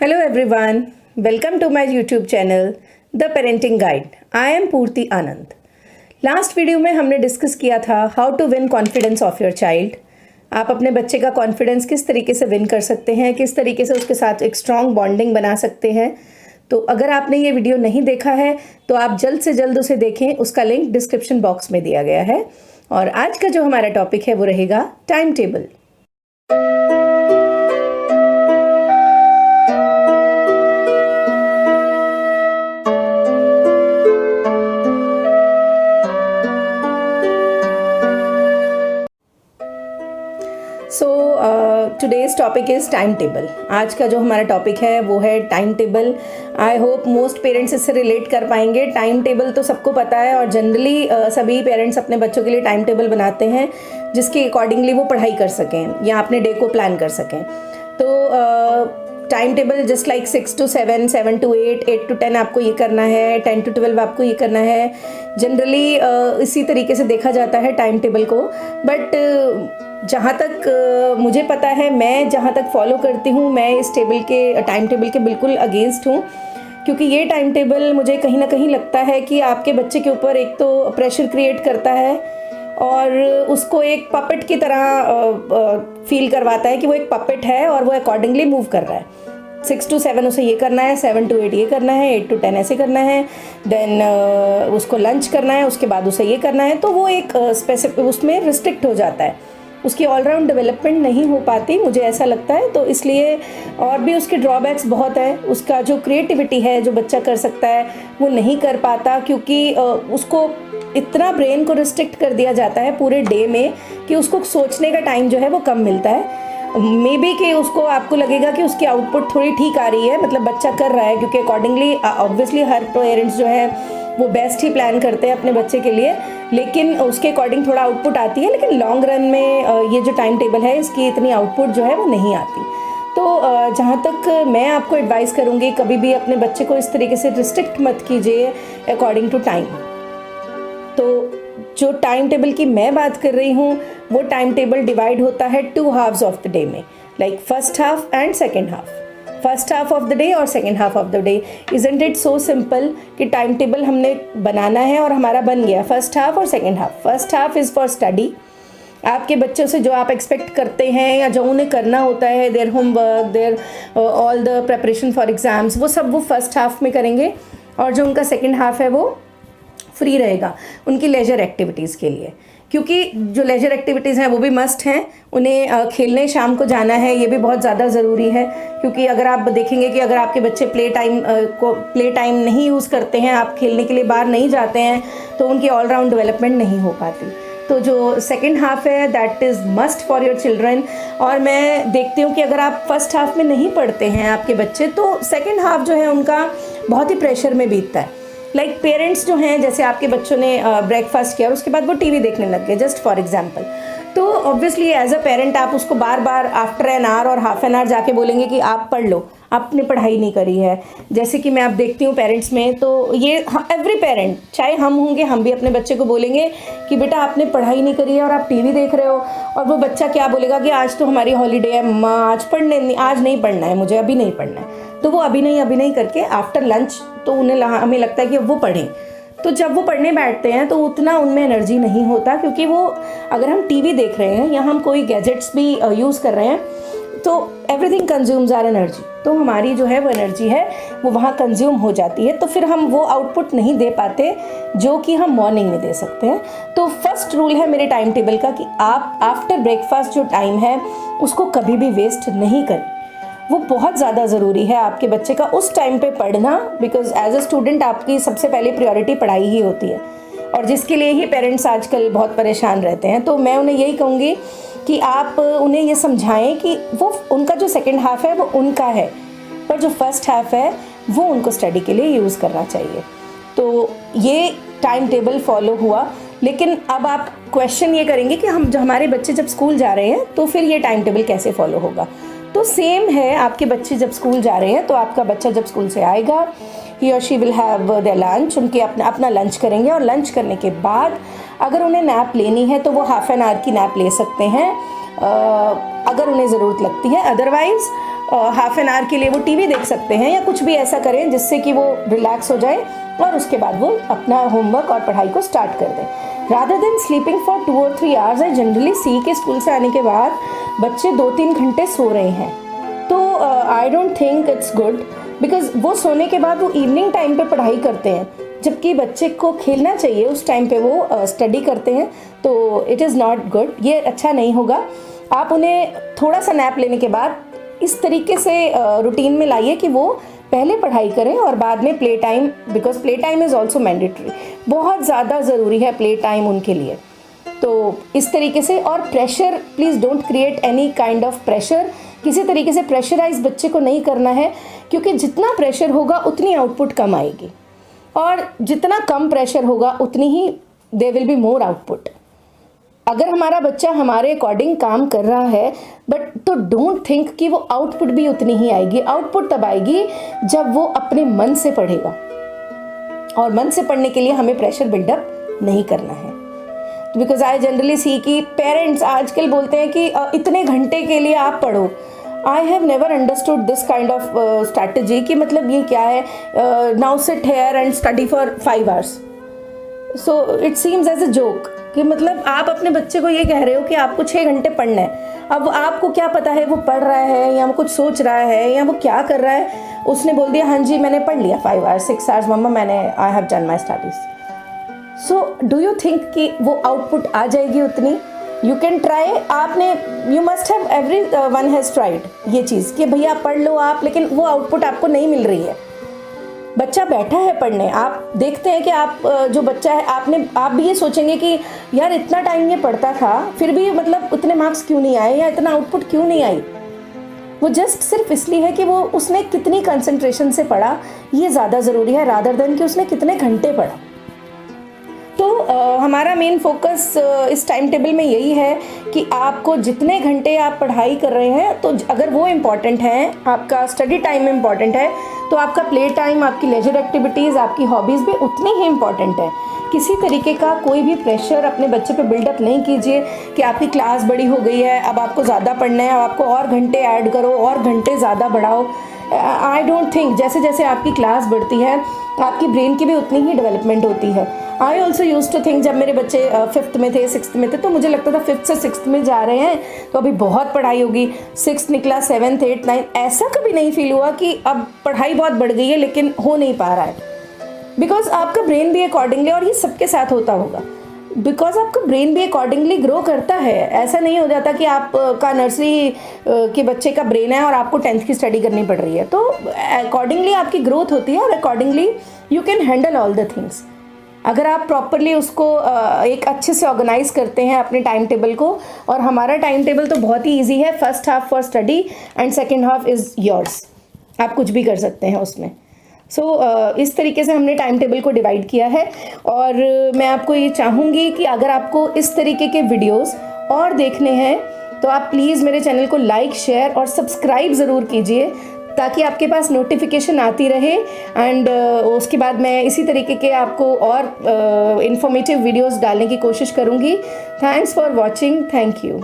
Hello everyone, welcome to my YouTube channel The Parenting Guide. I am Purti Anand. Last video में हमने discuss किया था how to win confidence of your child. आप अपने बच्चे का कॉन्फिडेंस किस तरीके से विन कर सकते हैं, किस तरीके से उसके साथ एक स्ट्रॉन्ग बॉन्डिंग बना सकते हैं। तो अगर आपने ये वीडियो नहीं देखा है तो आप जल्द से जल्द उसे देखें, उसका लिंक डिस्क्रिप्शन बॉक्स में दिया गया है। और आज का जो हमारा टॉपिक है वो रहेगा time table. Today's topic is time table. आज का जो हमारा टॉपिक है वो है time table. I hope most parents इससे रिलेट कर पाएंगे। टाइम टेबल तो सबको पता है और जनरली सभी पेरेंट्स अपने बच्चों के लिए टाइम टेबल बनाते हैं जिसके अकॉर्डिंगली वो पढ़ाई कर सकें या अपने डे को प्लान कर सकें। तो time table just like 6 to 7, 7 to 8, 8 to 10 आपको ये करना है, 10 to 12 आपको ये करना है। जनरली इसी तरीके से देखा जाता है टाइम टेबल को। बट जहाँ तक मुझे पता है, मैं जहाँ तक फॉलो करती हूँ, मैं इस टाइम टेबल के बिल्कुल अगेंस्ट हूँ। क्योंकि ये टाइम टेबल मुझे कहीं ना कहीं लगता है कि आपके बच्चे के ऊपर एक तो प्रेशर क्रिएट करता है और उसको एक पपेट की तरह फील करवाता है कि वो एक पपेट है और वो अकॉर्डिंगली मूव कर रहा है। 6 to 7 उसे ये करना है, 7 to 8 ये करना है, 8 to 10 ऐसे करना है, देन उसको लंच करना है, उसके बाद उसे ये करना है। तो वो एक स्पेसिफिक उसमें रिस्ट्रिक्ट हो जाता है, उसकी ऑलराउंड डेवलपमेंट नहीं हो पाती, मुझे ऐसा लगता है। तो इसलिए और भी उसके ड्रॉबैक्स बहुत है। उसका जो क्रिएटिविटी है जो बच्चा कर सकता है वो नहीं कर पाता, क्योंकि उसको इतना ब्रेन को रिस्ट्रिक्ट कर दिया जाता है पूरे डे में कि उसको सोचने का टाइम जो है वो कम मिलता है। मे बी कि उसको आपको लगेगा कि उसकी आउटपुट थोड़ी ठीक आ रही है, मतलब बच्चा कर रहा है, क्योंकि अकॉर्डिंगली ऑब्वियसली हर पेरेंट्स जो है वो बेस्ट ही प्लान करते हैं अपने बच्चे के लिए, लेकिन उसके अकॉर्डिंग थोड़ा आउटपुट आती है। लेकिन लॉन्ग रन में ये जो टाइम टेबल है इसकी इतनी आउटपुट जो है वो नहीं आती। तो जहाँ तक मैं आपको एडवाइस करूँगी, कभी भी अपने बच्चे को इस तरीके से रिस्ट्रिक्ट मत कीजिए अकॉर्डिंग टू टाइम। तो जो टाइम टेबल की मैं बात कर रही हूँ वो टाइम टेबल डिवाइड होता है 2 halves ऑफ द डे में, like first half and second half. First half of the day और second half of the day. Isn't it so simple कि टाइम टेबल हमने बनाना है और हमारा बन गया फर्स्ट हाफ और second half. First half is for study. आपके बच्चों से जो आप एक्सपेक्ट करते हैं या जो उन्हें करना होता है, their homework, their all the preparation for exams, वो सब वो फर्स्ट हाफ में करेंगे। और जो उनका सेकेंड हाफ है वो फ्री रहेगा उनकी लेजर एक्टिविटीज़ के लिए, क्योंकि जो लेजर एक्टिविटीज़ हैं वो भी मस्ट हैं। उन्हें खेलने शाम को जाना है, ये भी बहुत ज़्यादा ज़रूरी है। क्योंकि अगर आप देखेंगे कि अगर आपके बच्चे प्ले टाइम नहीं यूज़ करते हैं, आप खेलने के लिए बाहर नहीं जाते हैं, तो उनकी ऑलराउंड डेवलपमेंट नहीं हो पाती। तो जो सेकेंड हाफ है that is must for your children. और मैं देखती हूँ कि अगर आप फर्स्ट हाफ में नहीं पढ़ते हैं आपके बच्चे, तो सेकेंड हाफ जो है उनका बहुत ही प्रेशर में बीतता है। लाइक पेरेंट्स जो हैं, जैसे आपके बच्चों ने ब्रेकफास्ट किया और उसके बाद वो टीवी देखने लग गए, जस्ट फॉर एग्जांपल। तो ऑब्वियसली एज अ पेरेंट आप उसको बार बार आफ्टर एन आवर और हाफ एन आवर जाके बोलेंगे कि आप पढ़ लो, आपने पढ़ाई नहीं करी है। जैसे कि मैं आप देखती हूँ पेरेंट्स में, तो ये एवरी पेरेंट, चाहे हम होंगे, हम भी अपने बच्चे को बोलेंगे कि बेटा आपने पढ़ाई नहीं करी है और आप टीवी देख रहे हो। और वो बच्चा क्या बोलेगा कि आज तो हमारी हॉलीडे है मम्मा, आज नहीं पढ़ना है, मुझे अभी नहीं पढ़ना है। तो वो अभी नहीं करके आफ्टर लंच तो हमें लगता है कि अब वो पढ़ें। तो जब वो पढ़ने बैठते हैं तो उतना उनमें एनर्जी नहीं होता, क्योंकि वो अगर हम टीवी देख रहे हैं या हम कोई गैजेट्स भी यूज़ कर रहे हैं तो एवरीथिंग कंज्यूम्स आर एनर्जी। तो हमारी जो है वो एनर्जी है वो वहाँ कंज्यूम हो जाती है, तो फिर हम वो आउटपुट नहीं दे पाते जो कि हम मॉर्निंग में दे सकते हैं। तो फर्स्ट रूल है मेरे टाइम टेबल का कि आप आफ्टर ब्रेकफास्ट जो टाइम है उसको कभी भी वेस्ट नहीं करें। वो बहुत ज़्यादा ज़रूरी है आपके बच्चे का उस टाइम पे पढ़ना, बिकॉज एज अ स्टूडेंट आपकी सबसे पहले प्रायोरिटी पढ़ाई ही होती है, और जिसके लिए ही पेरेंट्स आजकल बहुत परेशान रहते हैं। तो मैं उन्हें यही कहूँगी कि आप उन्हें ये समझाएं कि वो उनका जो सेकेंड हाफ है वो उनका है, पर जो फर्स्ट हाफ है वो उनको स्टडी के लिए यूज़ करना चाहिए। तो ये टाइम टेबल फॉलो हुआ। लेकिन अब आप क्वेश्चन ये करेंगे कि हमारे बच्चे जब स्कूल जा रहे हैं तो फिर ये टाइम टेबल कैसे फॉलो होगा। तो सेम है, आपके बच्चे जब स्कूल जा रहे हैं तो आपका बच्चा जब स्कूल से आएगा, ही और she will have their lunch, उनके अपना लंच करेंगे। और लंच करने के बाद अगर उन्हें नैप लेनी है तो वो हाफ एन आवर की नैप ले सकते हैं अगर उन्हें ज़रूरत लगती है। अदरवाइज़ हाफ एन आवर के लिए वो टीवी देख सकते हैं या कुछ भी ऐसा करें जिससे कि वो रिलैक्स हो जाए और उसके बाद वो अपना होमवर्क और पढ़ाई को स्टार्ट कर दें। रादर देन स्लीपिंग फॉर 2 और 3 आवर्स, आई जनरली सी के स्कूल से आने के बाद बच्चे 2-3 घंटे सो रहे हैं, तो I don't think it's good, because वो सोने के बाद वो इवनिंग टाइम पे पढ़ाई करते हैं, जबकि बच्चे को खेलना चाहिए उस टाइम पे वो स्टडी करते हैं, तो इट इज़ नॉट गुड, ये अच्छा नहीं होगा। आप उन्हें थोड़ा सा नैप लेने के बाद इस तरीके से रूटीन में लाइए कि वो पहले पढ़ाई करें और बाद में play time, because play time is also mandatory, बहुत ज़्यादा ज़रूरी है प्ले टाइम उनके लिए। तो इस तरीके से, और pressure, please don't create any kind of pressure, किसी तरीके से प्रेशराइज बच्चे को नहीं करना है, क्योंकि जितना प्रेशर होगा उतनी आउटपुट कम आएगी, और जितना कम प्रेशर होगा उतनी ही there will be more output. अगर हमारा बच्चा हमारे अकॉर्डिंग काम कर रहा है बट, तो डोंट थिंक कि वो आउटपुट भी उतनी ही आएगी। आउटपुट तब आएगी जब वो अपने मन से पढ़ेगा, और मन से पढ़ने के लिए हमें प्रेशर बिल्डअप नहीं करना है। बिकॉज आई जनरली सी कि पेरेंट्स आजकल बोलते हैं कि इतने घंटे के लिए आप पढ़ो। I have never understood this kind of strategy कि मतलब ये क्या है, now sit here and study for 5 hours. So it seems as a joke कि मतलब आप अपने बच्चे को ये कह रहे हो कि आपको 6 घंटे पढ़ना है। अब आपको क्या पता है वो पढ़ रहा है या वो कुछ सोच रहा है या वो क्या कर रहा है। उसने बोल दिया हाँ जी मैंने पढ़ लिया 5 आवर्स 6 आवर्स मम्मा, मैंने I have done my studies. So do you think कि वो आउटपुट आ जाएगी उतनी? यू कैन ट्राई, आपने, you must have, every one has tried ये चीज़ कि भैया पढ़ लो आप, लेकिन वो आउटपुट आपको नहीं मिल रही है। बच्चा बैठा है पढ़ने, आप देखते हैं कि आप जो बच्चा है, आप भी ये सोचेंगे कि यार इतना टाइम ये पढ़ता था फिर भी मतलब उतने मार्क्स क्यों नहीं आए या इतना आउटपुट क्यों नहीं आई। वो जस्ट सिर्फ इसलिए है कि वो उसने कितनी कंसंट्रेशन से पढ़ा, ये ज़्यादा ज़रूरी है रादर देन कि उसने कितने घंटे पढ़ा। तो हमारा मेन फोकस इस टाइम टेबल में यही है कि आपको जितने घंटे आप पढ़ाई कर रहे हैं, तो अगर वो इम्पॉर्टेंट है, आपका स्टडी टाइम इम्पॉर्टेंट है, तो आपका प्ले टाइम, आपकी लेजर एक्टिविटीज़, आपकी हॉबीज़ भी उतनी ही इम्पॉर्टेंट है। किसी तरीके का कोई भी प्रेशर अपने बच्चे पे बिल्डअप नहीं कीजिए कि आपकी क्लास बड़ी हो गई है, अब आपको ज़्यादा पढ़ना है, अब आपको और घंटे ऐड करो और घंटे ज़्यादा बढ़ाओ। आई डोंट थिंक, जैसे जैसे आपकी क्लास बढ़ती है आपकी ब्रेन की भी उतनी ही डेवलपमेंट होती है। I also use to think, जब मेरे बच्चे 5th में थे 6th में थे तो मुझे लगता था 5th से 6th में जा रहे हैं तो अभी बहुत पढ़ाई होगी। 6th निकला, 7th 8th 9th, ऐसा कभी नहीं फील हुआ कि अब पढ़ाई बहुत बढ़ गई है लेकिन हो नहीं पा रहा है, बिकॉज आपका ब्रेन भी अकॉर्डिंगली, और ये सबके साथ होता होगा, बिकॉज आपका ब्रेन भी अकॉर्डिंगली ग्रो करता है। ऐसा नहीं हो जाता कि आपका नर्सरी के बच्चे का ब्रेन है और आपको 10th की स्टडी करनी पड़ रही है, तो अकॉर्डिंगली आपकी ग्रोथ होती है और accordingly you can handle all the things. अगर आप प्रॉपरली उसको एक अच्छे से ऑर्गेनाइज करते हैं अपने टाइम टेबल को, और हमारा टाइम टेबल तो बहुत ही ईजी है, first half for study and second half is yours, आप कुछ भी कर सकते हैं उसमें। इस तरीके से हमने टाइम टेबल को डिवाइड किया है, और मैं आपको ये चाहूँगी कि अगर आपको इस तरीके के वीडियोस और देखने हैं तो आप प्लीज़ मेरे चैनल को लाइक, शेयर और सब्सक्राइब ज़रूर कीजिए, ताकि आपके पास नोटिफिकेशन आती रहे। एंड उसके बाद मैं इसी तरीके के आपको और इन्फॉर्मेटिव वीडियोस डालने की कोशिश करूँगी। Thanks for watching, thank you.